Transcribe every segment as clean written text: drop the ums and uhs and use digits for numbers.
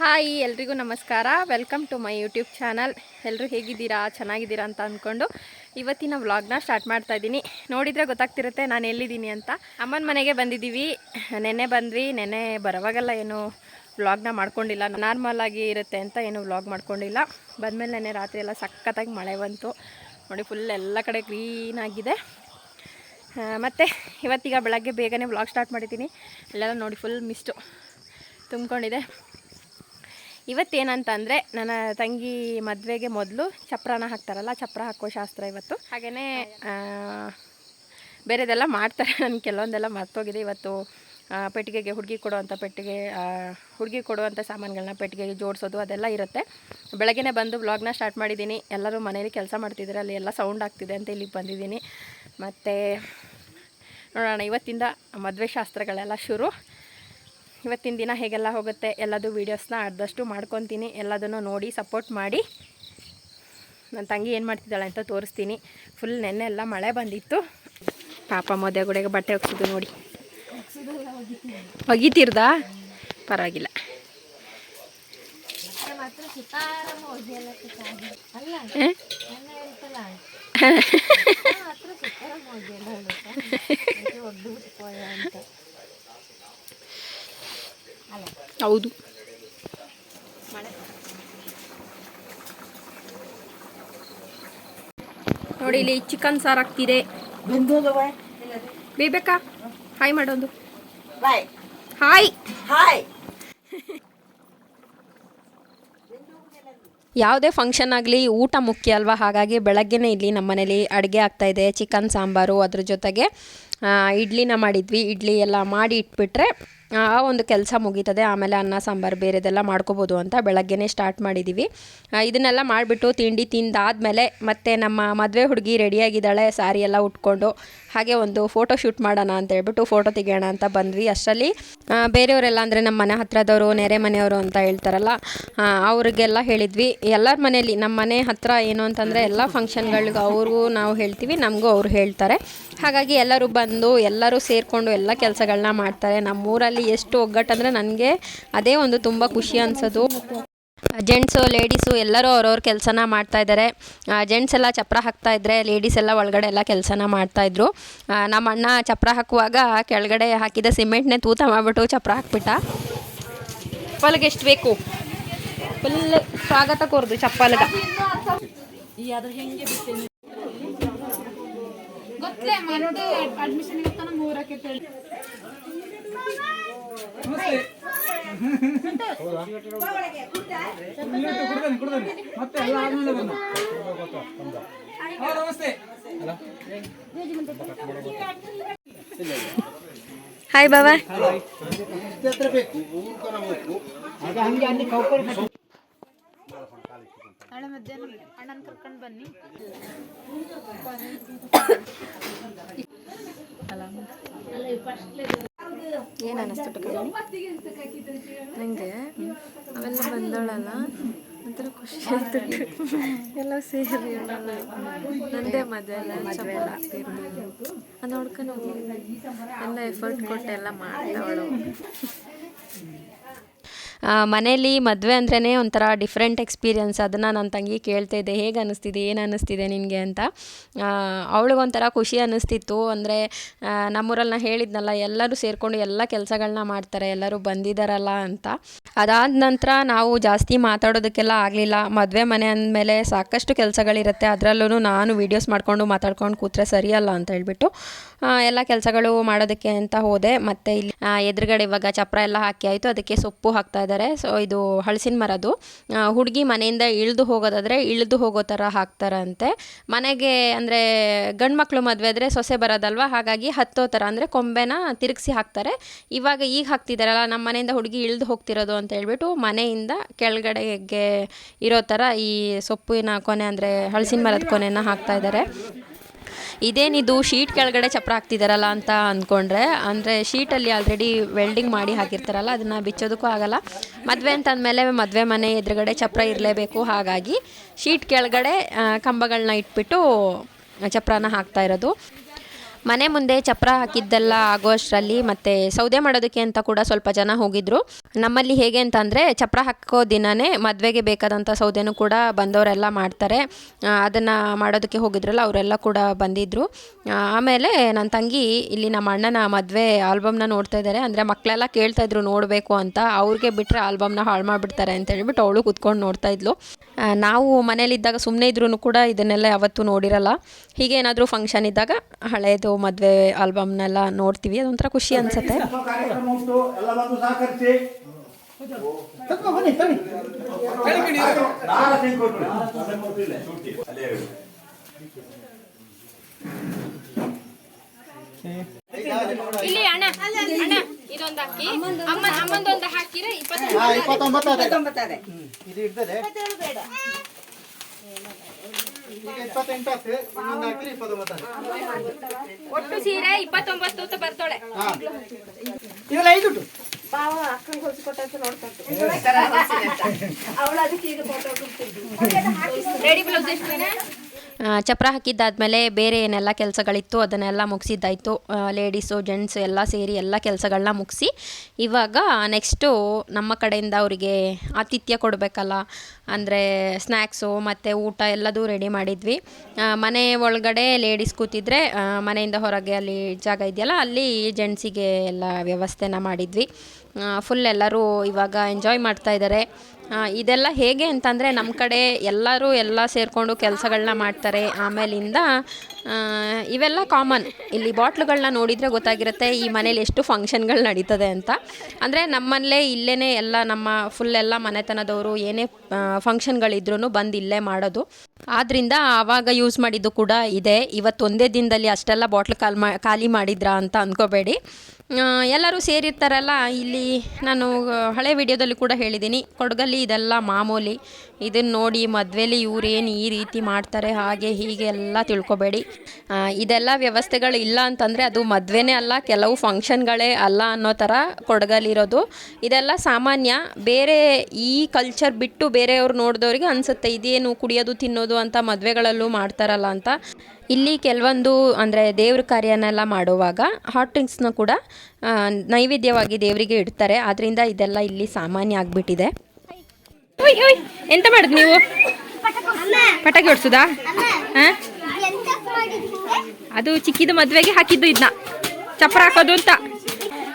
Hi ಎಲ್ರಿಗೂ ನಮಸ್ಕಾರ. Welcome to my YouTube channel. ಎಲ್ಲರೂ ಹೇಗಿದ್ದೀರಾ, ಚೆನ್ನಾಗಿದ್ದೀರಾ ಅಂತ ಅಂದ್ಕೊಂಡು ಇವತ್ತಿನ ವ್ಲಾಗ್ನ ಸ್ಟಾರ್ಟ್ ಮಾಡ್ತಾ ಇದ್ದೀನಿ. ನೋಡಿದರೆ ಗೊತ್ತಾಗ್ತಿರುತ್ತೆ ನಾನು ಎಲ್ಲಿದ್ದೀನಿ ಅಂತ. ಅಮ್ಮನ ಮನೆಗೆ ಬಂದಿದ್ದೀವಿ. ನೆನ್ನೆ ಬಂದ್ವಿ. ನೆನ್ನೆ ಬರೋವಾಗೆಲ್ಲ ಏನು ವ್ಲಾಗ್ನ ಮಾಡ್ಕೊಂಡಿಲ್ಲ, ನಾರ್ಮಲ್ ಆಗಿ ಇರುತ್ತೆ ಅಂತ ಏನು ವ್ಲಾಗ್ ಮಾಡ್ಕೊಂಡಿಲ್ಲ. ಬಂದಮೇಲೆ ನೆನ್ನೆ ರಾತ್ರಿ ಎಲ್ಲ ಸಖತ್ತಾಗಿ ಮಳೆ ಬಂತು ನೋಡಿ. ಫುಲ್ ಎಲ್ಲ ಕಡೆ ಕ್ಲೀನಾಗಿದೆ. ಮತ್ತು ಇವತ್ತೀಗ ಬೆಳಗ್ಗೆ ಬೇಗನೆ ವ್ಲಾಗ್ ಸ್ಟಾರ್ಟ್ ಮಾಡಿದ್ದೀನಿ. ಎಲ್ಲೆಲ್ಲ ನೋಡಿ ಫುಲ್ ಮಿಸ್ಟು ತುಂಬಿಕೊಂಡಿದೆ. ಇವತ್ತೇನಂತ ಅಂದರೆ ನನ್ನ ತಂಗಿ ಮದುವೆಗೆ ಮೊದಲು ಚಪ್ರನ ಹಾಕ್ತಾರಲ್ಲ, ಚಪ್ರ ಹಾಕೋ ಶಾಸ್ತ್ರ ಇವತ್ತು. ಹಾಗೆಯೇ ಬೇರೆದೆಲ್ಲ ಮಾಡ್ತಾರೆ. ನಾನು ಕೆಲವೊಂದೆಲ್ಲ ಮರ್ತೋಗಿದೆ. ಇವತ್ತು ಪೆಟ್ಟಿಗೆಗೆ ಹುಡುಗಿ ಕೊಡುವಂಥ ಹುಡುಗಿ ಕೊಡುವಂಥ ಸಾಮಾನುಗಳನ್ನ ಪೆಟ್ಟಿಗೆಗೆ ಜೋಡಿಸೋದು ಅದೆಲ್ಲ ಇರುತ್ತೆ. ಬೆಳಗ್ಗೆ ಬಂದು ವ್ಲಾಗ್ನ ಸ್ಟಾರ್ಟ್ ಮಾಡಿದ್ದೀನಿ. ಎಲ್ಲರೂ ಮನೇಲಿ ಕೆಲಸ ಮಾಡ್ತಿದ್ದಾರೆ, ಅಲ್ಲಿ ಎಲ್ಲ ಸೌಂಡ್ ಆಗ್ತಿದೆ ಅಂತ ಇಲ್ಲಿಗೆ ಬಂದಿದ್ದೀನಿ. ಮತ್ತು ನೋಡೋಣ, ಇವತ್ತಿಂದ ಮದುವೆ ಶಾಸ್ತ್ರಗಳೆಲ್ಲ ಶುರು. ಇವತ್ತಿನ ದಿನ ಹೇಗೆಲ್ಲ ಹೋಗುತ್ತೆ ಎಲ್ಲದು ವೀಡಿಯೋಸ್ನ ಆದಷ್ಟು ಮಾಡ್ಕೊತೀನಿ. ಎಲ್ಲದನ್ನು ನೋಡಿ ಸಪೋರ್ಟ್ ಮಾಡಿ. ನನ್ನ ತಂಗಿ ಏನು ಮಾಡ್ತಿದ್ದಾಳೆ ಅಂತ ತೋರಿಸ್ತೀನಿ. ಫುಲ್ ನೆನ್ನೆ ಎಲ್ಲ ಮಳೆ ಬಂದಿತ್ತು. ಪಾಪ ಮದುವೆ ಗುಡೆಗೆ ಬಟ್ಟೆ ಒಗ್ಸಿದ್ದು ನೋಡಿ. ಒಗಿತೀರ್ದಾ? ಪರವಾಗಿಲ್ಲ. ಹೌದು, ನೋಡಿ ಇಲ್ಲಿ ಚಿಕನ್ ಸಾರು ಆಗ್ತಿದೆ. ಬೇಬೇಕಾ? ಹಾಯ್ ಮಾಡೋದು. Hi hi. ಯಾವುದೇ ಫಂಕ್ಷನ್ ಆಗಲಿ ಊಟ ಮುಖ್ಯ ಅಲ್ವಾ. ಹಾಗಾಗಿ ಬೆಳಗ್ಗೆನೇ ಇಲ್ಲಿ ನಮ್ಮ ಮನೇಲಿ ಅಡುಗೆ ಆಗ್ತಾಯಿದೆ. ಚಿಕನ್ ಸಾಂಬಾರು, ಅದ್ರ ಜೊತೆಗೆ ಇಡ್ಲಿನ ಮಾಡಿದ್ವಿ. ಇಡ್ಲಿ ಎಲ್ಲ ಮಾಡಿ ಇಟ್ಬಿಟ್ರೆ ಆ ಒಂದು ಕೆಲಸ ಮುಗೀತದೆ. ಆಮೇಲೆ ಅನ್ನ ಸಾಂಬಾರು ಬೇರೆದೆಲ್ಲ ಮಾಡ್ಕೋಬೋದು ಅಂತ ಬೆಳಗ್ಗೆನೇ ಸ್ಟಾರ್ಟ್ ಮಾಡಿದ್ದೀವಿ. ಇದನ್ನೆಲ್ಲ ಮಾಡಿಬಿಟ್ಟು ತಿಂಡಿ ತಿಂದಾದಮೇಲೆ ಮತ್ತೆ ನಮ್ಮ ಮದುವೆ ಹುಡುಗಿ ರೆಡಿಯಾಗಿದ್ದಾಳೆ, ಸ್ಯಾರಿ ಎಲ್ಲ ಉಟ್ಕೊಂಡು. ಹಾಗೆ ಒಂದು ಫೋಟೋ ಶೂಟ್ ಮಾಡೋಣ ಅಂತ ಹೇಳ್ಬಿಟ್ಟು ಫೋಟೋ ತೆಗೆಯೋಣ ಅಂತ ಬಂದ್ವಿ. ಅಷ್ಟರಲ್ಲಿ ಬೇರೆಯವರೆಲ್ಲ ಅಂದರೆ ನಮ್ಮ ಮನೆ ಹತ್ರದವರು, ನೆರೆ ಮನೆಯವರು ಅಂತ ಹೇಳ್ತಾರಲ್ಲ, ಅವ್ರಿಗೆಲ್ಲ ಹೇಳಿದ್ವಿ. ಎಲ್ಲರ ಮನೇಲಿ ನಮ್ಮ ಮನೆ ಹತ್ರ ಏನು ಅಂತಂದರೆ ಎಲ್ಲ ಫಂಕ್ಷನ್ಗಳಿಗೂ ಅವ್ರಿಗೂ ನಾವು ಹೇಳ್ತೀವಿ, ನಮಗೂ ಅವ್ರು ಹೇಳ್ತಾರೆ. ಹಾಗಾಗಿ ಎಲ್ಲರೂ ಬಂದು ಎಲ್ಲರೂ ಸೇರಿಕೊಂಡು ಎಲ್ಲ ಕೆಲಸಗಳನ್ನ ಮಾಡ್ತಾರೆ. ನಮ್ಮೂರಲ್ಲಿ ಎಷ್ಟು ಒಗ್ಗಟ್ಟಂದರೆ ನನಗೆ ಅದೇ ಒಂದು ತುಂಬ ಖುಷಿ ಅನಿಸೋದು. ಜೆಂಟ್ಸು ಲೇಡೀಸು ಎಲ್ಲರೂ ಅವ್ರವ್ರ ಕೆಲಸನ ಮಾಡ್ತಾಯಿದ್ದಾರೆ. ಜೆಂಟ್ಸ್ ಎಲ್ಲ ಚಪ್ರ ಹಾಕ್ತಾಯಿದ್ರೆ ಲೇಡೀಸ್ ಎಲ್ಲ ಒಳಗಡೆ ಎಲ್ಲ ಕೆಲಸನ ಮಾಡ್ತಾಯಿದ್ರು. ನಮ್ಮ ಅಣ್ಣ ಚಪ್ರ ಹಾಕುವಾಗ ಕೆಳಗಡೆ ಹಾಕಿದ ಸಿಮೆಂಟ್ನೇ ತೂತ ಮಾಡಿಬಿಟ್ಟು ಚಪ್ರ ಹಾಕ್ಬಿಟ್ಟ. ಚಪ್ಪಲ್ಗೆ ಎಷ್ಟು ಬೇಕು ಫುಲ್ ಸ್ವಾಗತ ಕೋರ್ದು ಚಪ್ಪಲ್ಗೆ. ಹಾಯ್ ಬಾಬಾ. ನಾಳೆ ಮಧ್ಯಾಹ್ನ ಅಣ್ಣನ ಕರ್ಕೊಂಡು ಬನ್ನಿ. ಏನು ಅನ್ನಿಸ್ತು ನನಗೆ? ಅವೆಲ್ಲ ಬಂದೋಳಲ್ಲ ಒಂಥರ ಖುಷಿ ಆಯ್ತು. ಎಲ್ಲ ಸೇರಿ ನಂದೇ ಮದುವೆ ಎಲ್ಲ ಅದು ನೋಡ್ಕೊಂಡು ಎಲ್ಲ ಎಫರ್ಟ್ ಕೊಟ್ಟು ಎಲ್ಲ ಮಾಡ್ತಾವಳು. ಮನೇಲಿ ಮದುವೆ ಅಂದ್ರೇ ಒಂಥರ ಡಿಫ್ರೆಂಟ್ ಎಕ್ಸ್ಪೀರಿಯನ್ಸ್. ಅದನ್ನು ನನ್ನ ತಂಗಿ ಕೇಳ್ತಾಯಿದ್ದೆ, ಹೇಗೆ ಅನ್ನಿಸ್ತಿದೆ, ಏನು ಅನ್ನಿಸ್ತಿದೆ ನಿನಗೆ ಅಂತ. ಅವಳಿಗೊಂಥರ ಖುಷಿ ಅನ್ನಿಸ್ತಿತ್ತು. ಅಂದರೆ ನಮ್ಮೂರಲ್ಲಿ ನಾನು ಹೇಳಿದ್ನಲ್ಲ, ಎಲ್ಲರೂ ಸೇರಿಕೊಂಡು ಎಲ್ಲ ಕೆಲಸಗಳನ್ನ ಮಾಡ್ತಾರೆ, ಎಲ್ಲರೂ ಬಂದಿದ್ದಾರಲ್ಲ ಅಂತ. ಅದಾದ ನಂತರ ನಾವು ಜಾಸ್ತಿ ಮಾತಾಡೋದಕ್ಕೆಲ್ಲ ಆಗಲಿಲ್ಲ. ಮದುವೆ ಮನೆ ಅಂದಮೇಲೆ ಸಾಕಷ್ಟು ಕೆಲಸಗಳಿರುತ್ತೆ. ಅದರಲ್ಲೂ ನಾನು ವೀಡಿಯೋಸ್ ಮಾಡ್ಕೊಂಡು ಮಾತಾಡ್ಕೊಂಡು ಕೂತ್ರೆ ಸರಿಯಲ್ಲ ಅಂತ ಹೇಳ್ಬಿಟ್ಟು ಎಲ್ಲ ಕೆಲಸಗಳು ಮಾಡೋದಕ್ಕೆ ಅಂತ ಹೋದೆ. ಮತ್ತು ಇಲ್ಲಿ ಎದುರುಗಡೆ ಇವಾಗ ಚಪ್ರ ಎಲ್ಲ ಹಾಕಿ ಆಯಿತು, ಅದಕ್ಕೆ ಸೊಪ್ಪು ಹಾಕ್ತಾ ಇದ್ದಾರೆ. ಸೊ ಇದು ಹಲಸಿನ ಮರದು. ಹುಡುಗಿ ಮನೆಯಿಂದ ಇಳಿದು ಹೋಗೋದಾದರೆ ಇಳಿದು ಹೋಗೋ ಥರ ಹಾಕ್ತಾರಂತೆ. ಮನೆಗೆ ಅಂದರೆ ಗಂಡು ಮಕ್ಕಳು ಮದುವೆ ಆದರೆ ಸೊಸೆ ಬರೋದಲ್ವ, ಹಾಗಾಗಿ ಹತ್ತೋ ಥರ ಅಂದರೆ ಕೊಂಬೆನ ತಿರುಗಿಸಿ ಹಾಕ್ತಾರೆ. ಇವಾಗ ಈಗ ಹಾಕ್ತಿದ್ದಾರಲ್ಲ, ನಮ್ಮ ಮನೆಯಿಂದ ಹುಡುಗಿ ಇಳಿದು ಹೋಗ್ತಿರೋದು ಅಂತ ಹೇಳ್ಬಿಟ್ಟು ಮನೆಯಿಂದ ಕೆಳಗಡೆಗೆ ಇರೋ ಥರ ಈ ಸೊಪ್ಪಿನ ಕೊನೆ ಅಂದರೆ ಹಲಸಿನ ಮರದ ಕೊನೆನ ಹಾಕ್ತಾ ಇದ್ದಾರೆ. ಇದೇನಿದು ಶೀಟ್ ಕೆಳಗಡೆ ಚಪ್ರ ಹಾಕ್ತಿದ್ದಾರಲ್ಲ ಅಂತ ಅಂದ್ಕೊಂಡ್ರೆ, ಅಂದರೆ ಶೀಟಲ್ಲಿ ಆಲ್ರೆಡಿ ವೆಲ್ಡಿಂಗ್ ಮಾಡಿ ಹಾಕಿರ್ತಾರಲ್ಲ, ಅದನ್ನು ಬಿಚ್ಚೋದಕ್ಕೂ ಆಗಲ್ಲ. ಮದುವೆ ಅಂತಂದಮೇಲೆ ಮದುವೆ ಮನೆ ಎದುರುಗಡೆ ಚಪ್ರ ಇರಲೇಬೇಕು, ಹಾಗಾಗಿ ಶೀಟ್ ಕೆಳಗಡೆ ಕಂಬಗಳನ್ನ ಇಟ್ಬಿಟ್ಟು ಚಪ್ರನ ಹಾಕ್ತಾ ಇರೋದು. ಮನೆ ಮುಂದೆ ಚಪ್ರ ಹಾಕಿದ್ದೆಲ್ಲ ಆಗೋ ಅಷ್ಟರಲ್ಲಿ ಮತ್ತು ಸೌದೆ ಮಾಡೋದಕ್ಕೆ ಅಂತ ಕೂಡ ಸ್ವಲ್ಪ ಜನ ಹೋಗಿದ್ದರು. ನಮ್ಮಲ್ಲಿ ಹೇಗೆ ಅಂತಂದರೆ ಚಪ್ರ ಹಾಕೋ ದಿನವೇ ಮದುವೆಗೆ ಬೇಕಾದಂಥ ಸೌದೆನೂ ಕೂಡ ಬಂದವರೆಲ್ಲ ಮಾಡ್ತಾರೆ. ಅದನ್ನು ಮಾಡೋದಕ್ಕೆ ಹೋಗಿದ್ರಲ್ಲ ಅವರೆಲ್ಲ ಕೂಡ ಬಂದಿದ್ದರು. ಆಮೇಲೆ ನನ್ನ ತಂಗಿ ಇಲ್ಲಿ ನಮ್ಮ ಅಣ್ಣನ ಮದುವೆ ಆಲ್ಬಮ್ನ ನೋಡ್ತಾ ಇದ್ದಾರೆ. ಅಂದರೆ ಮಕ್ಕಳೆಲ್ಲ ಕೇಳ್ತಾಯಿದ್ರು ನೋಡಬೇಕು ಅಂತ, ಅವ್ರಿಗೆ ಬಿಟ್ಟರೆ ಆಲ್ಬಮ್ನ ಹಾಳು ಮಾಡಿಬಿಡ್ತಾರೆ ಅಂತ ಹೇಳ್ಬಿಟ್ಟು ಅವಳು ಕೂತ್ಕೊಂಡು ನೋಡ್ತಾ ಇದ್ಲು. ನಾವು ಮನೇಲಿದ್ದಾಗ ಸುಮ್ಮನೆ ಇದ್ರೂ ಕೂಡ ಇದನ್ನೆಲ್ಲ ಯಾವತ್ತೂ ನೋಡಿರಲ್ಲ. ಹೀಗೆ ಏನಾದರೂ ಫಂಕ್ಷನ್ ಇದ್ದಾಗ ಹಳೇದು ಮದುವೆ ಆಲ್ಬಮ್ನೆಲ್ಲ ನೋಡ್ತೀವಿ, ಅದೊಂಥರ ಖುಷಿ ಅನ್ಸುತ್ತೆ. ಇಲ್ಲಿ ಅಣ್ಣ ಅಣ್ಣ ಇದೊಂದು ಹಾಕಿ ಅಮ್ಮಂದೊಂದು ಹಾಕಿದ್ರೆ 29 ಇದು ಇರ್ತದೆ. ಈಗ 28 ಆಗ್ತದೆ, ಇನ್ನೊಂದು ಹಾಕಿದ್ರೆ 29. ಒಟ್ಟು ಸೀರೆ 29 ಅಂತ ಬರ್ತಾಳೆ. ಇವೆಲ್ಲ 5 ಉಂಟು. ಪಾವ ಅಕ್ಕಂಗೆ ಹೊಲಿಸ್ಕೊಟ್ಟಂತ ನೋಡ್ಕೊಂಡು ರೆಡಿ ಬ್ಲೌಸ್ ಎಷ್ಟು? ಚಪ್ರ ಹಾಕಿದ್ದಾದಮೇಲೆ ಬೇರೆ ಏನೆಲ್ಲ ಕೆಲಸಗಳಿತ್ತು ಅದನ್ನೆಲ್ಲ ಮುಗಿಸಿದ್ದಾಯಿತು. ಲೇಡೀಸು ಜೆಂಟ್ಸು ಎಲ್ಲ ಸೇರಿ ಎಲ್ಲ ಕೆಲಸಗಳನ್ನ ಮುಗಿಸಿ ಇವಾಗ ನೆಕ್ಸ್ಟು ನಮ್ಮ ಕಡೆಯಿಂದ ಅವರಿಗೆ ಆತಿಥ್ಯ ಕೊಡಬೇಕಲ್ಲ, ಅಂದರೆ ಸ್ನ್ಯಾಕ್ಸು ಮತ್ತು ಊಟ ಎಲ್ಲದೂ ರೆಡಿ ಮಾಡಿದ್ವಿ. ಮನೆ ಒಳಗಡೆ ಲೇಡೀಸ್ ಕೂತಿದ್ರೆ ಮನೆಯಿಂದ ಹೊರಗೆ ಅಲ್ಲಿ ಜಾಗ ಇದೆಯಲ್ಲ, ಅಲ್ಲಿ ಜೆಂಟ್ಸಿಗೆ ಎಲ್ಲ ವ್ಯವಸ್ಥೆನ ಮಾಡಿದ್ವಿ. ಫುಲ್ ಎಲ್ಲರೂ ಇವಾಗ ಎಂಜಾಯ್ ಮಾಡ್ತಾ ಇದ್ದಾರೆ. ಇದೆಲ್ಲ ಹೇಗೆ ಅಂತಂದರೆ ನಮ್ಮ ಕಡೆ ಎಲ್ಲರೂ ಎಲ್ಲ ಸೇರಿಕೊಂಡು ಕೆಲಸಗಳನ್ನ ಮಾಡ್ತಾರೆ. ಆಮೇಲಿಂದ ಇವೆಲ್ಲ ಕಾಮನ್. ಇಲ್ಲಿ ಬಾಟ್ಲುಗಳನ್ನ ನೋಡಿದರೆ ಗೊತ್ತಾಗಿರುತ್ತೆ ಈ ಮನೇಲಿ ಎಷ್ಟು ಫಂಕ್ಷನ್ಗಳು ನಡೀತದೆ ಅಂತ. ಅಂದರೆ ನಮ್ಮಲ್ಲೇ ಇಲ್ಲೇ ಎಲ್ಲ ನಮ್ಮ ಫುಲ್ಲೆಲ್ಲ ಮನೆತನದವರು ಏನೇ ಫಂಕ್ಷನ್ಗಳಿದ್ರೂ ಬಂದು ಇಲ್ಲೇ ಮಾಡೋದು. ಆದ್ದರಿಂದ ಆವಾಗ ಯೂಸ್ ಮಾಡಿದ್ದು ಕೂಡ ಇದೆ. ಇವತ್ತು ಒಂದೇ ದಿನದಲ್ಲಿ ಅಷ್ಟೆಲ್ಲ ಬಾಟ್ಲು ಖಾಲಿ ಮಾಡಿದ್ರಾ ಅಂತ ಅಂದ್ಕೋಬೇಡಿ. ಎಲ್ಲರೂ ಸೇರಿರ್ತಾರಲ್ಲ. ಇಲ್ಲಿ ನಾನು ಹಳೆ ವಿಡಿಯೋದಲ್ಲಿ ಕೂಡ ಹೇಳಿದ್ದೀನಿ, ಕೊಡಗಲ್ಲಿ ಇದೆಲ್ಲ ಮಾಮೂಲಿ. ಇದನ್ನು ನೋಡಿ ಮದುವೆಲಿ ಇವರೇನು ಈ ರೀತಿ ಮಾಡ್ತಾರೆ ಹಾಗೆ ಹೀಗೆ ಎಲ್ಲ ತಿಳ್ಕೊಬೇಡಿ. ಇದೆಲ್ಲ ವ್ಯವಸ್ಥೆಗಳು ಇಲ್ಲ ಅಂತಂದರೆ ಅದು ಮದುವೆನೇ ಅಲ್ಲ, ಕೆಲವು ಫಂಕ್ಷನ್ಗಳೇ ಅಲ್ಲ ಅನ್ನೋ ಥರ ಕೊಡಗಲ್ಲಿರೋದು. ಇದೆಲ್ಲ ಸಾಮಾನ್ಯ. ಬೇರೆ ಈ ಕಲ್ಚರ್ ಬಿಟ್ಟು ಬೇರೆಯವ್ರು ನೋಡಿದವ್ರಿಗೆ ಅನಿಸುತ್ತೆ ಇದೇನು ಕುಡಿಯೋದು ತಿನ್ನೋದು ಅಂತ ಮದುವೆಗಳಲ್ಲೂ ಮಾಡ್ತಾರಲ್ಲ ಅಂತ. ಇಲ್ಲಿ ಕೆಲವೊಂದು ಅಂದರೆ ದೇವ್ರ ಕಾರ್ಯನೆಲ್ಲ ಮಾಡುವಾಗ ಹಾಟ್ ಡ್ರಿಂಕ್ಸ್ನ ಕೂಡ ನೈವೇದ್ಯವಾಗಿ ದೇವರಿಗೆ ಇಡ್ತಾರೆ. ಆದ್ದರಿಂದ ಇದೆಲ್ಲ ಇಲ್ಲಿ ಸಾಮಾನ್ಯ ಆಗಿಬಿಟ್ಟಿದೆ. ಎಂತ ಮಾಡುದು ನೀವು? ಪಟಾಕಿ ಹೊಡ್ಸುದಾ? ಅದು ಚಿಕ್ಕಿದ ಮದುವೆಗೆ ಹಾಕಿದ್ದು, ಇದನ್ನ ಚಪ್ರ ಹಾಕೋದು ಅಂತ.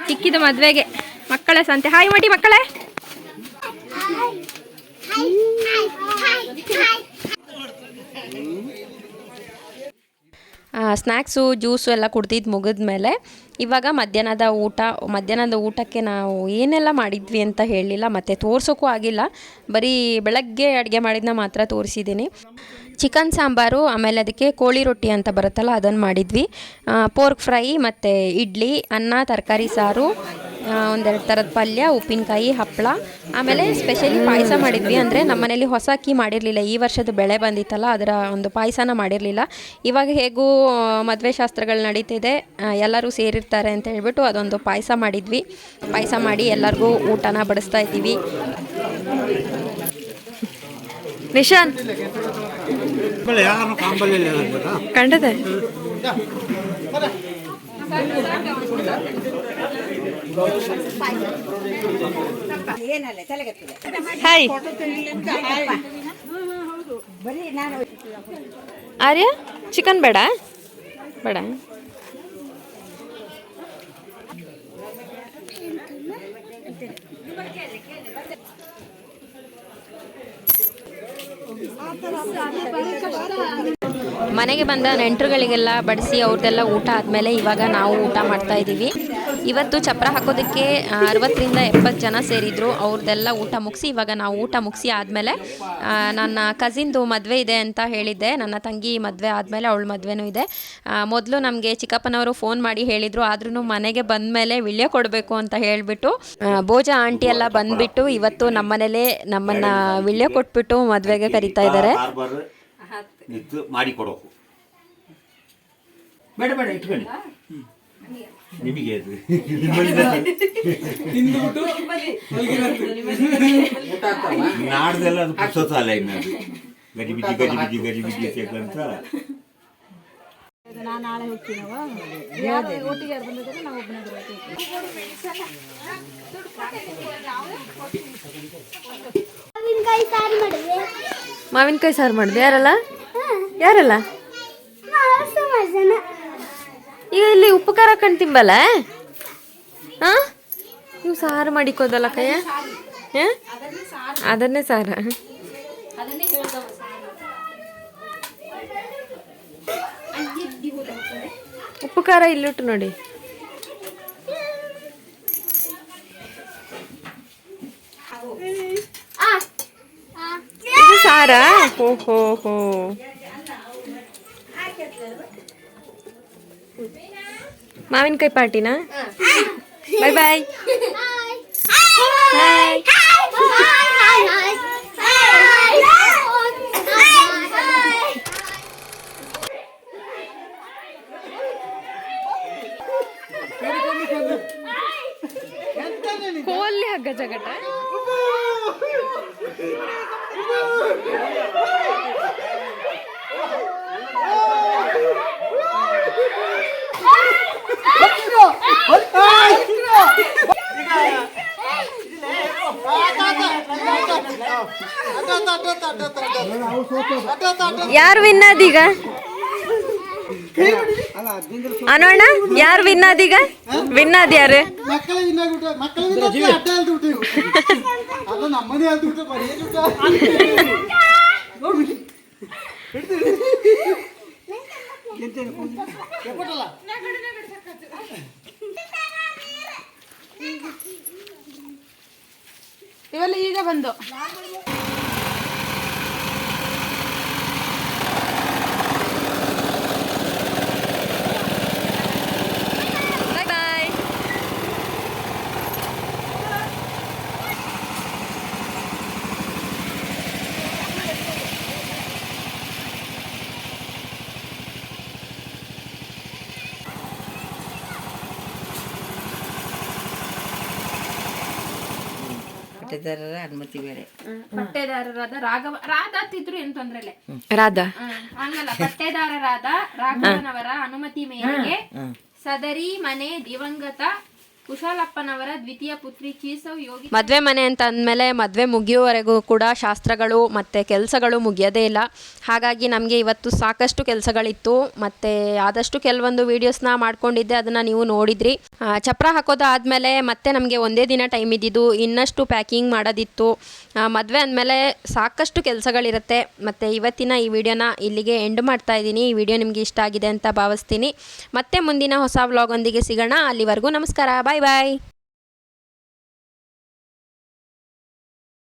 ಚಿಕ್ಕಿದ ಮದುವೆಗೆ ಮಕ್ಕಳ ಸಂತೆ. ಹಾಯ್ ಮಾಡಿ ಮಕ್ಕಳೇ. ಸ್ನ್ಯಾಕ್ಸು ಜ್ಯೂಸು ಎಲ್ಲ ಕುಡ್ದಿದ್ದು ಮುಗಿದ್ಮೇಲೆ ಇವಾಗ ಮಧ್ಯಾಹ್ನದ ಊಟಕ್ಕೆ ನಾವು ಏನೆಲ್ಲ ಮಾಡಿದ್ವಿ ಅಂತ ಹೇಳಲಿಲ್ಲ, ಮತ್ತು ತೋರ್ಸೋಕ್ಕೂ ಆಗಿಲ್ಲ. ಬರೀ ಬೆಳಗ್ಗೆ ಅಡುಗೆ ಮಾಡಿದ್ದನ್ನ ಮಾತ್ರ ತೋರಿಸಿದ್ದೀನಿ. ಚಿಕನ್ ಸಾಂಬಾರು, ಆಮೇಲೆ ಅದಕ್ಕೆ ಕೋಳಿ ರೊಟ್ಟಿ ಅಂತ ಬರುತ್ತಲ್ಲ ಅದನ್ನು ಮಾಡಿದ್ವಿ. ಪೋರ್ಕ್ ಫ್ರೈ ಮತ್ತು ಇಡ್ಲಿ, ಅನ್ನ, ತರಕಾರಿ ಸಾರು, ಒಂದೆರಡು ಥರದ ಪಲ್ಯ, ಉಪ್ಪಿನಕಾಯಿ, ಹಪ್ಪಳ, ಆಮೇಲೆ ಸ್ಪೆಷಲಿ ಪಾಯಸ ಮಾಡಿದ್ವಿ. ಅಂದರೆ ನಮ್ಮ ಮನೇಲಿ ಹೊಸ ಅಕ್ಕಿ ಮಾಡಿರಲಿಲ್ಲ, ಈ ವರ್ಷದ ಬೆಳೆ ಬಂದಿತ್ತಲ್ಲ ಅದರ ಒಂದು ಪಾಯಸನ ಮಾಡಿರಲಿಲ್ಲ. ಇವಾಗ ಹೇಗೂ ಮದುವೆ ಶಾಸ್ತ್ರಗಳು ನಡೀತಿದೆ, ಎಲ್ಲರೂ ಸೇರಿರ್ತಾರೆ ಅಂತ ಹೇಳ್ಬಿಟ್ಟು ಅದೊಂದು ಪಾಯಸ ಮಾಡಿದ್ವಿ. ಪಾಯಸ ಮಾಡಿ ಎಲ್ಲರಿಗೂ ಊಟನ ಬಡಿಸ್ತಾ ಇದ್ದೀವಿ. ನಿಶಾನ್ ಕಂಡದೆ ಹಾಯ್ ಆರ್ಯ, ಚಿಕನ್ ಬೇಡ ಬೇಡ. ಮನೆಗೆ ಬಂದ ನೆಂಟರುಗಳಿಗೆಲ್ಲ ಬಡಿಸಿ ಅವ್ರದ್ದೆಲ್ಲ ಊಟ ಆದಮೇಲೆ ಇವಾಗ ನಾವು ಊಟ ಮಾಡ್ತಾ ಇದ್ದೀವಿ. ಇವತ್ತು ಚಪ್ರ ಹಾಕೋದಕ್ಕೆ 60ರಿಂದ 70 ಜನ ಸೇರಿದ್ರು. ಅವ್ರದ್ದೆಲ್ಲ ಊಟ ಮುಗಿಸಿ ಇವಾಗ ನಾವು ಊಟ ಮುಗಿಸಿ ಆದಮೇಲೆ ನನ್ನ ಕಸಿನ್ದು ಮದುವೆ ಇದೆ ಅಂತ ಹೇಳಿದ್ದೆ. ನನ್ನ ತಂಗಿ ಮದುವೆ ಆದಮೇಲೆ ಅವಳ ಮದುವೆನೂ ಇದೆ. ಮೊದಲು ನಮಗೆ ಚಿಕ್ಕಪ್ಪನವರು ಫೋನ್ ಮಾಡಿ ಹೇಳಿದರು, ಆದ್ರೂ ಮನೆಗೆ ಬಂದ ಮೇಲೆ ವಿಳ್ಯ ಕೊಡಬೇಕು ಅಂತ ಹೇಳಿಬಿಟ್ಟು ಭೋಜ ಆಂಟಿ ಎಲ್ಲ ಬಂದುಬಿಟ್ಟು ಇವತ್ತು ನಮ್ಮನೇಲೇ ನಮ್ಮನ್ನು ವಿಳ್ಯ ಕೊಟ್ಬಿಟ್ಟು ಮದುವೆಗೆ ಕರೀತಾ ಇದ್ದಾರೆ. ಮಾಡಿ ಕೊಡೋಕು ಬೇಡ ಬೇಡ ಇಟ್ಕೊಳ್ಳಿ ನಿಮಗೆ ಅದು ನಾಡ್ದೆಲ್ಲ ಅದು ಪುಸ್ತಕ ಇನ್ನು ಗಜಿಬಿಜಿ ಗಜಿಬಿಜಿ ಗಜಿಬಿಜಿ ಸೇಕಂತ ನಾನು ನಾಳೆ ಹೋಗ್ತೀನವ ಒಟ್ಟಿಗೆ ಬಂದಿದ್ರೆ ನಾವು ಒಬ್ಬನೇ ಮಾವಿನಕಾಯಿ ಸಾರು ಮಾಡಿದೆ. ಯಾರಲ್ಲ ಯಾರಲ್ಲ ಈಗ ಇಲ್ಲಿ ಉಪ್ಪು ಖಾರ ಕಂಡು ತಿಂಬಲ್ಲ. ಹಾಂ ನೀವು ಸಾರು ಮಾಡಿಕೋದಲ್ಲ ಕಯ್ಯ, ಅದನ್ನೇ ಸಾರ. ಉಪ್ಪು ಖಾರ ಇಲ್ಲಿಟ್ಟು ನೋಡಿ. ಇದು ಸಾರಾ? ಹೋ ಹೋ ಹೋ. ಮಾವಿನಕಾಯಿ ಪಾರ್ಟಿನಾ? ಬಾಯ್ ಬಾಯ್. ಕೋಲಿ ಹಗ್ಗ ಜಗಟ ಯಾರು ವಿನ್ನಾದೀಗ? ಅನೋಣ ಯಾರು ವಿನ್ನಾದೀಗ? ವಿನ್ನಾದ ಯಾರು? ಇವೆಲ್ಲ ಈಗ ಬಂದು ಪಟ್ಟೇದಾರರ ಅನುಮತಿ ಬೇರೆ. ಪಟ್ಟೇದಾರರಾದ ರಾಧಾ ತಿದ್ರು ಏನು ತೊಂದ್ರೆ ಇಲ್ಲ. ರಾಧಾ ಹಂಗಲ್ಲ, ಪಟ್ಟೇದಾರರಾದ ರಾಘವನವರ ಅನುಮತಿ ಮೇರೆಗೆ ಸದರಿ ಮನೆ ದಿವಂಗತ ಕುಶಾಲಪ್ಪನವರ ದ್ವಿತೀಯ ಪುತ್ರಿ ಚೀಸವ್ ಯೋಗಿ. ಮದುವೆ ಮನೆ ಅಂತ ಅಂದಮೇಲೆ ಮದುವೆ ಮುಗಿಯುವವರೆಗೂ ಕೂಡ ಶಾಸ್ತ್ರಗಳು ಮತ್ತು ಕೆಲಸಗಳು ಮುಗಿಯೋದೇ ಇಲ್ಲ. ಹಾಗಾಗಿ ನಮಗೆ ಇವತ್ತು ಸಾಕಷ್ಟು ಕೆಲಸಗಳಿತ್ತು ಮತ್ತು ಆದಷ್ಟು ಕೆಲವೊಂದು ವೀಡಿಯೋಸ್ನ ಮಾಡ್ಕೊಂಡಿದ್ದೆ, ಅದನ್ನು ನೀವು ನೋಡಿದ್ರಿ. ಚಪ್ರ ಹಾಕೋದಾದಮೇಲೆ ಮತ್ತೆ ನಮಗೆ ಒಂದೇ ದಿನ ಟೈಮ್ ಇದ್ದಿದ್ದು, ಇನ್ನಷ್ಟು ಪ್ಯಾಕಿಂಗ್ ಮಾಡೋದಿತ್ತು. ಮದುವೆ ಅಂದಮೇಲೆ ಸಾಕಷ್ಟು ಕೆಲಸಗಳಿರುತ್ತೆ. ಮತ್ತು ಇವತ್ತಿನ ಈ ವಿಡಿಯೋನ ಇಲ್ಲಿಗೆ ಎಂಡ್ ಮಾಡ್ತಾ ಇದ್ದೀನಿ. ಈ ವಿಡಿಯೋ ನಿಮಗೆ ಇಷ್ಟ ಆಗಿದೆ ಅಂತ ಭಾವಿಸ್ತೀನಿ. ಮತ್ತೆ ಮುಂದಿನ ಹೊಸ ವ್ಲಾಗ್ ಒಂದಿಗೆ ಸಿಗೋಣ. ಅಲ್ಲಿವರೆಗೂ ನಮಸ್ಕಾರ, ಬಾಯ್ ಬಾಯ್.